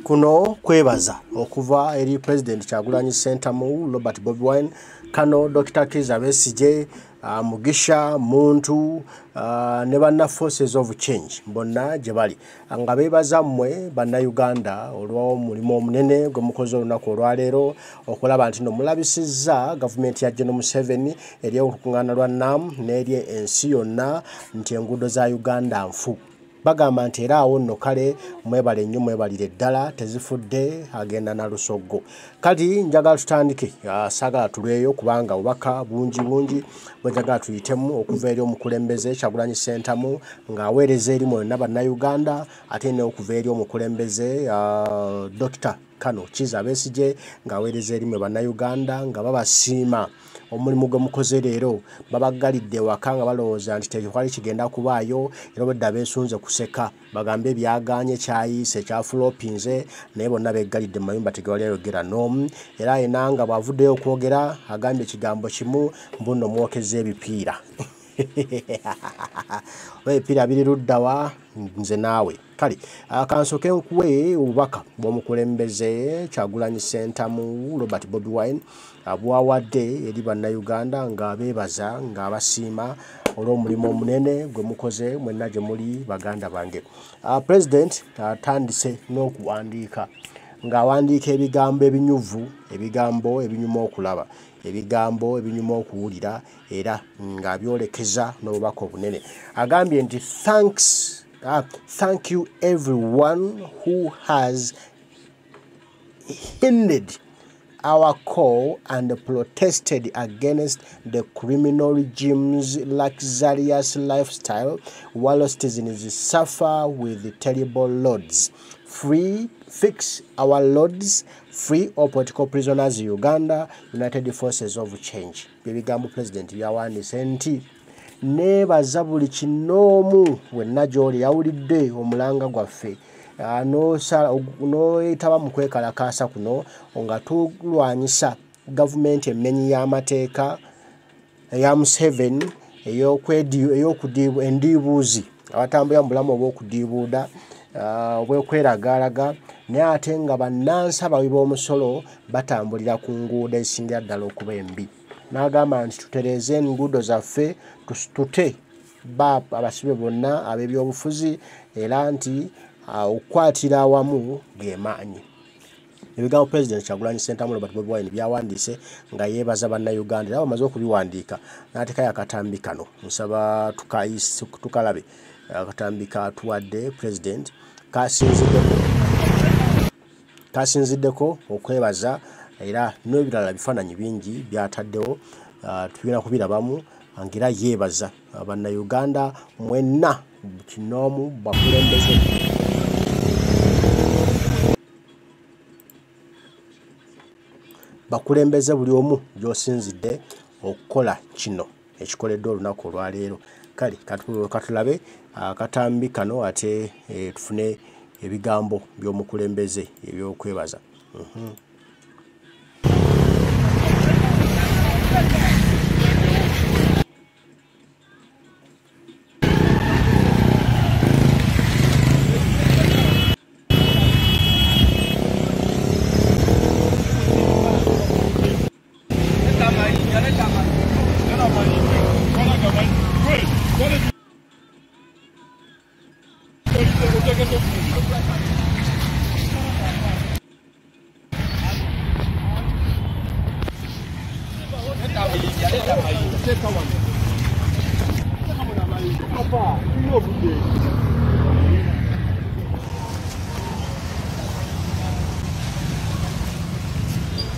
Kuno kwebaza okuva eri President Kyagulanyi Ssentamu Robert Bobi Wine kano Dr. Kizza Besigye Mugisha Muntu ne banna forces of change bonna gye bali nga beebaza mmwe Banayuganda olwa mulimo omunene gwe mukozi olunaku olwaleero okulaba nti no mulabisizza gavumenti ya General Museveni eri olukuŋŋaana lwa NAM n'eri ensi yonna nti enguudo za Uganda nfu. Bagamba nti era awo nno kale mwebale nnyo mwebalire ddala tezifudde agenda na lusoggo. Kati njagala tutandike saagala tulweyo kubanga obubaka bungi bwe njagala tuyitemu okuva eri omukulembeze Kyagulanyi Ssentamu ng'aweereza eri mwonna Bannayuganda ate n'okuva eri omukulembeze Dr. Kizza Besigye ng'aweereza eri mwe Bannayuganda nga babasiima omulimu gwe mukoze leero babagalidde waka nga balowooza nti tekwali kigenda kubaayo era obwedda beesunze kuseka bagambe byaganye kyayise kyafulopinze naye bonna beegalidde mu mayumba tegewali ayogera n'omu era ayina nga bw'avuddeyo okwogera agambye ekigambo kimu mbuno mwokeza ebipiira ebipiira biri luddawa nze naawe kale kansooke nkuwe obubaka bw'omukulembeze Kyagulanyi Ssentamu Robert Bobi Wine bwawadde eri Bannayuganda nga beebaza ng'abasiima olw'omulimu omunene gwe mukoze mwenna gye muli baganda bange. President atandise n'okuwandiika ng'awandiika ebigambo ebinyuvu ebigambo ebinyuma okulaba ebigambo ebinyuma okuwulira era ng'abyolekeza n'obubaka obunene agambye nti thank you everyone who has hindered our call and protested against the criminal regime's luxurious lifestyle while citizens suffer with terrible loads. Fix our loads, free all political prisoners in Uganda, United Forces of Change. Bibigambo President yawandiise nti neebaza buli kinoomu wenna gy'oli yawulidde omulanga gwaffe n'oyitaba mu kwekalakaasa kuno nga tulwanyisa gavumenti emmenyi y'amateeka eya Museveni endiibuuzi abatambulira mu bulamu obw'okudiibuuda obw'okweragaalaga naye ate nga bannansi abawi b'omusolo batambulira ku nguudo ezisingira ddala okuba embi. N'agamba nti tutereeze enguudo zaffe tute abasibe bonna ab'ebyobufuzi era nti okukwatira awamu ge maanyi. Ebigambo President Kyagulanyi Ssentamu Robert Bobi Wine byawandiise nga yeebaza Bannayuganda era bamaze okubiwandiika n'ateekayo akatambi kano nsaba tukalabe akatambi katuwadde President kasinziddeko okwebaza era n'ebirala bifaananyi bingi byataddewo tugenda kubirabamu ng'era yeebaza Bannayuganda mwenna kinoomu bakulembeze buli omu gy'osinzidde okukola kino ekikoleddwa olunaku olwaleero. Kale katulabe akatambi kano ate tufune ebigambo by'omukulembeze eby'okwebaza.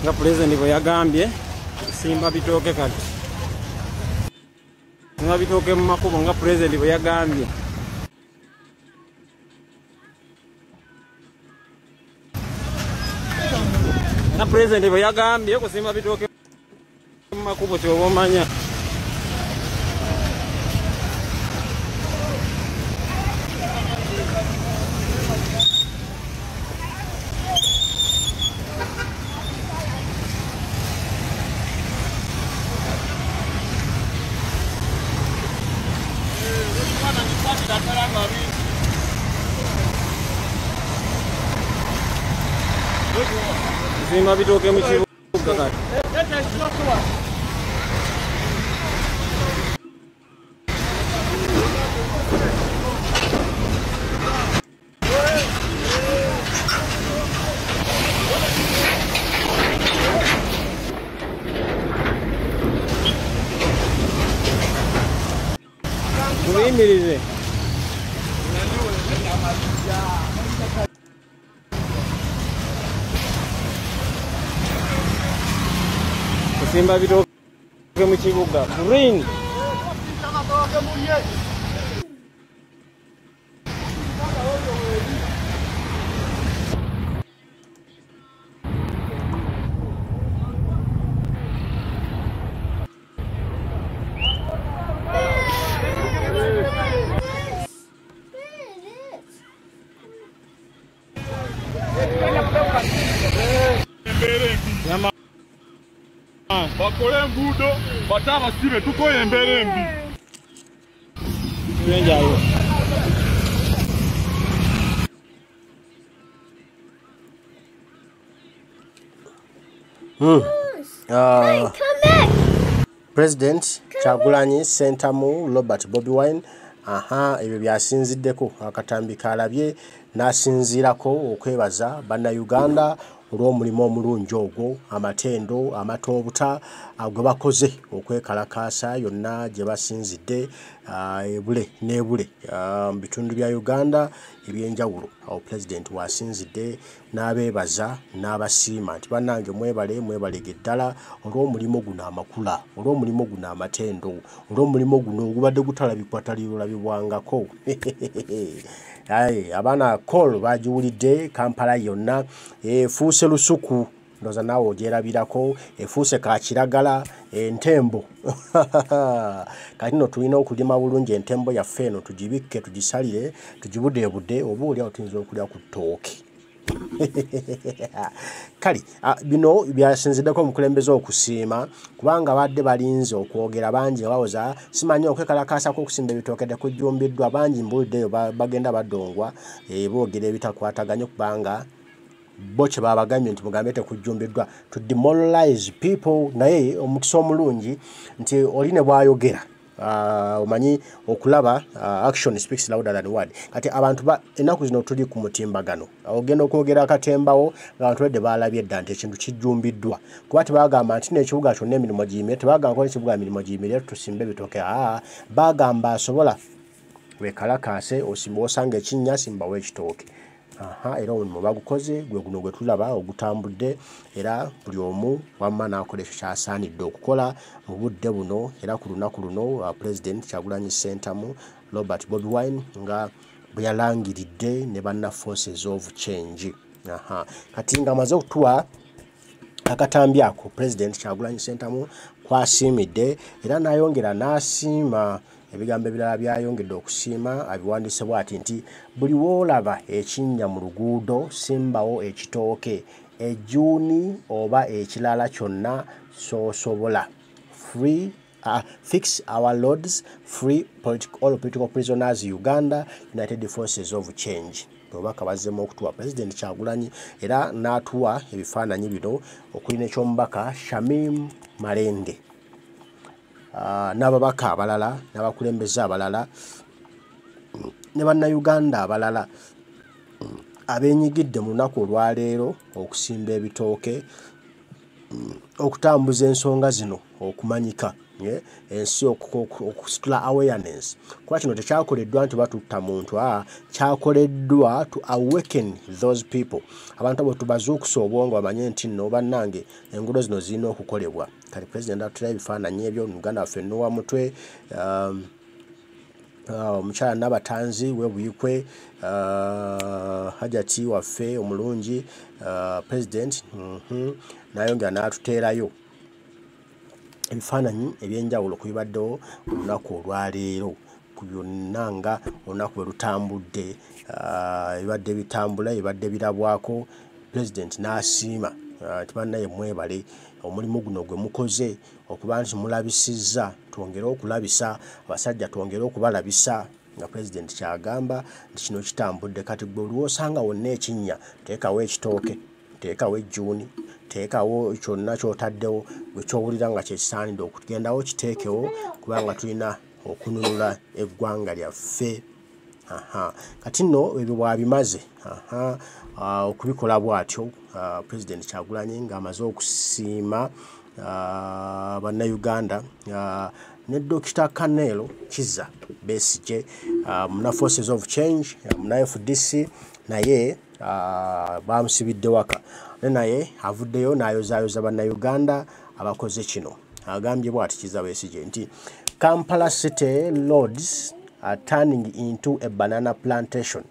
nga President bwe yagambye simba bitooke kati simba bitooke mu makubo nga President bwe yagambye nga President bwe yagambye okusimba bitooke mu makubo kyoba omanya Okusima bitooke mu kibuga kati. Muyimirize. Okusima bitooke mu kibuga. Green. Bakole ngudo bataba sibe tuko embere mbi. Tuenjayo. President Kyagulanyi Sentamu Robert Bobi Wine ebyo byasinziddeko akatambi kalabye nasinzirako okwebaza Banayuganda olw'omulimu omulungi ogwo amatendo amatobuta gwe bakoze okwekalakasa yonna gye basinzidde ebule n'ebule mu bitundu bya Uganda ebyenjawulo. Awo President wasinzidde n'abeebaza n'abasiima nti bannange mwebalege ddala olw'omulimu guno amakula, olw'omulimu guno amatendo, olw'omulimu guno ogubadde gutalabibwangako. Abaana call bagiwulidde Kampala yonna efuuse lusuku ndoza naawe ogyerabirako efuuse kakiragala entembo. Kati no tulina okulima bulungi entembo yaffe eno tugibikke tugisalire tugibudeebudde oba oli awo tuyinza okulya ku ttooke. Kali bino byasinziddeko omukulembeze okusiima kubanga badde balinze okwogera bangi bawoza simanyi okwekalakasa kw'okusimba ebitooke tekujjumbiddwa bangi mbuliddeyo bagenda baddongwa boogera ebitakwataganye kubanga bo kye babagamye nti mugambe tekujjumbiddwa to demoralize people. Naye omukisa omulungi nti oli ne bwayogera omanyi okulaba action speaks louder than word. Kati abantu ennaku zino tuli ku mutimbagano ogenda okwogera akatembawo abantu bedde balabye dda nti ekintu kijjumbiddwa kuba tebagamba nti n'ekibuga kyonna emirimu giyimire, tebagamba ko n'ekibuga emirimu giyimire tusimbe ebitooke. Bagamba asobola wekalakase osimba osanga ekinnya simbawo ekitooke. Era omulimu bagukoze gwe guno gwe tulaba ogutambudde era buli omu wamma n'akola ekyo kyasaanidde okukola mu budde buno. Era ku lunaku luno President Kyagulanyi Sentamu Robert Bobi Wine nga bwe yalangiridde ne banna forces of change. Kati nga amaze okutuwa akatambi ako President Kyagulanyi Sentamu kwasiimidde era n'ayongera n'asiima ebigambo ebirala byayongedde okusiima abiwandiise bw'ati nti buli woolaba ekinnya mu luguudo simbawo ekitooke ejjuuni oba ekirala kyonna sosobola. Fix our lords, free all political prisoners, Uganda, United Forces of Change. Obubaka bazzemu okutuwa President Kyagulanyi era n'atuwa ebifaananyi bino okuli n'eky'omubaka Shamim Malende n'ababaka abalala n'abakulembeze abalala ne Bannayuganda abalala abenyigidde mu lunaku olwaleero okusimba ebitooke okutambuza ensonga zino okumanyika ensi okusitula awareness. Kuba kino tekyakoleddwa nti batutta muntu kyakoleddwa to awaken those people. Abantu abo tubazuukusa obwongo bamanye nti nno bannange enguudo zino zirina okukolebwa. Kati President atulayo ebifaananyi ebyo Uganda waffe nnuwa mutwe omukyala Nabatanzi webuyikwe Hajati waffe omulungi President n'ayongera n'atuteerayo ebifaananyi ebyenjawulo ku bibaddewo olunaku olwaleero ku byonna nga olunaku bwe lutambudde ebibadde bitambula ebibadde birabwako. President n'asiima nti bannaye mwebale omulimu guno gwe mukoze okuba nti mulabisizza twongere okulabisa abasajja twongere okubalabisa nga President kyagamba nti kino kitambudde. Kati gwe oliwo osanga wonna ekinnya teekawo ekitooke teekawo June teekawo kyonna kyotaddewo ekyowulira nga kyekisaanidde okugendawo kiteekewo kubanga tulina okununula eggwanga lyaffe. Kati nno ebyo bwabimaze okubikola bw'atyo President Kyagulanyi ng'amaze okusiima Banayuganda ne Dr. Kizza Besigye muna Forces of Change muna FDC naye bamusibidde waka naye avuddeyo n'ayozaayoza Bannayuganda abakoze kino. Agambye bw'ati Kizza Besigye nti Kampala city roads are turning into a banana plantation.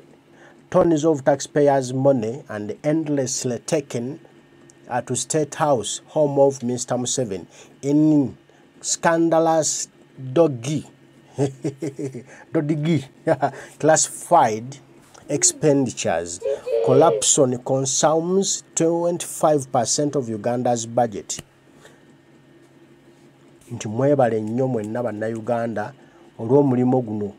Tons of taxpayers' money and endlessly taken to State House, home of Mr. Museveni, in scandalous dodgy classified expenditures. Corruption consumes 25% of Uganda's budget. Nti mwebale nnyo mwenna Bannayuganda olw'omulimu guno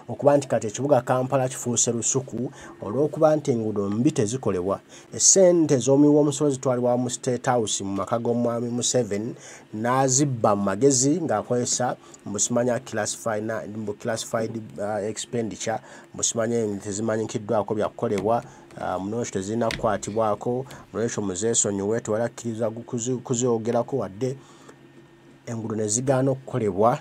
okuba nti kati ekibuga Kampala kifuuse lusuku olw'okuba nti enguudo mbi tezikolebwa. Essente z'omuwi w'omusolo zitwalibwa mu State House mu maka g'omwami Museveni n'azibba mu magezi ng'akozesa mbusimanya classified expenditure mbusimanya tezimanyikiddwako byakukolebwa munokyo tezirina kukwatibwako munokyo muzeesonyiwe tewalakkiriza kuziogerako wadde enguudo ne zigaana okukolebwa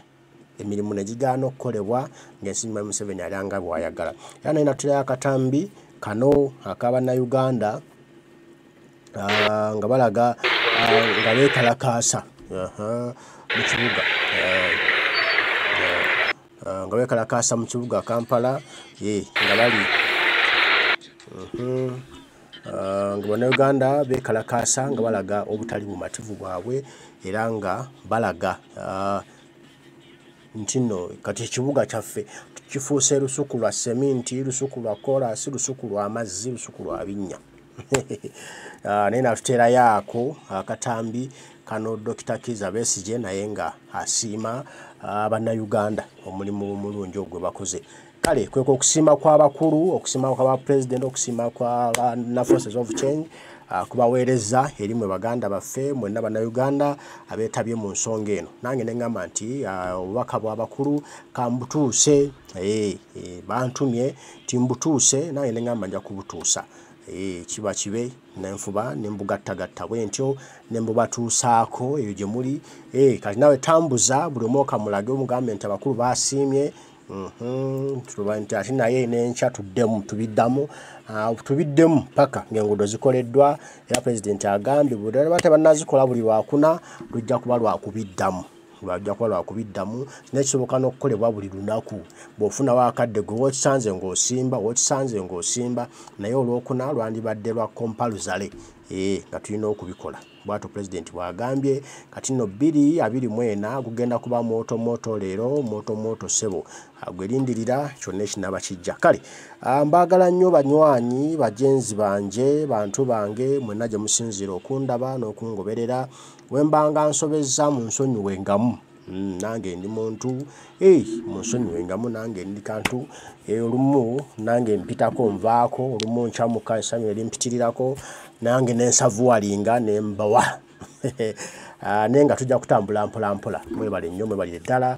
emirimu ne gigaana okukolebwa ng'ensi ya Museveni alanga bw'ayagala. Era naye natulayo akatambi kano ak'Abannayuganda nga balaga nga beekalakaasa mu kibuga nga beekalakaasa mu kibuga Kampala nga bali nga Bannayuganda beekalakaasa nga balaga obutali bumativu bwabwe era nga balaga nti nno kati ekibuga kyaffe kifuuse lusuku lwa seminti, lusuku lwa koolasi, lusuku lwa mazzi, lusuku lwa binnya. Naye natuteerayo ako akatambi kano Dr. Kizza Besigye naye nga asiima Bannayuganda omulimu omulungi ogwe bakoze. Kale kweko okusiima kw'abakulu, okusiima kwa President, okusiima kwa Forces of Change kubaweereza eri mwe baganda baffe mwenna Bannayuganda abeetabye mu nsonga eno. Nange ne ngamba nti obubaka bw'abakulu kambutuuse bantumye timbutuuse nange ne ngamba nja kubutuusa. Kiba kibe nenfuba nembugattagatta bwe ntyo nembubatuusaako eyo gye muli. Kati nawe tambuza buli omu okamulage omugambe nti abakulu basiimye tuba nti ate naye n'enkya tubiddemu paka ng'enguudo zikoleddwa era President agambye buli lwaba tebannazikola buli lwakuna lujja kuba lwakubiddamu n'ekisoboka n'okukolebwa buli lunaku bw'ofunawo akadde gwe w'okisanze ng'osimba naye olwokuna lwandibadde lwa kompaluzale nga tulina okubikola bw'atyo President bw'agambye. Kati nno 2024 gugenda kuba moto leero moto ssebo gwelindirira kyonna ekinaaba kijja. Kale mbaagala nnyo banywanyi bajenzi banje bantu bange mwenna gye musinziira okundaba n'okungoberera wembanga nsobezza mu nsonyiwengamu nange ndi muntu munsonyiwengamu nange ndi kantu olumu nange mpitako nvaako olumu nkyamuka essanyu erimpitirirako nange nensavuwalinga nembawa naye nga tujja kutambula mpolampola. Mwebale nnyo mwebalire ddala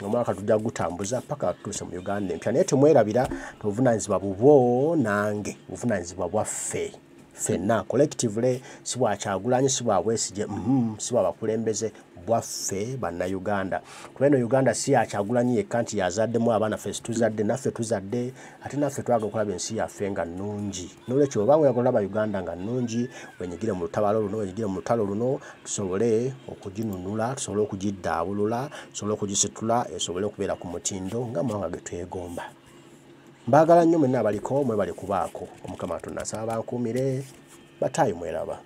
omwaka tujja kugutambuza paka tutuuse mu Uganda empya naye temwerabira tobuvunaanyizibwa bubwo nange buvunaanyizibwa bwaffe ffenna collectively si bwa Kyagulanyi si bwa Besigye si bwa bakulembeze bwaffe Bannayuganda kuba eno Uganda si ya Kyagulanyi yekka nti yazaddemu abaana ffe tuzadde naffe tuzadde ate naffe twagala okulaba ensi yaffe nga nnungi. N'olwekyo oba oyagala olaba Uganda nga nnungi wenyigire mu lutabaalo luno wenyigire mu lutalo luno tusobole okuginunula tusobole okugiddaabulula tusobole okugisitula esobole okubeera ku mutindo nga mawanga ge twegomba. Mbaagala nnyo mwenna abaliko mwebale kubaako Omukama Katonda asaba bankuumire bataayi mweraba.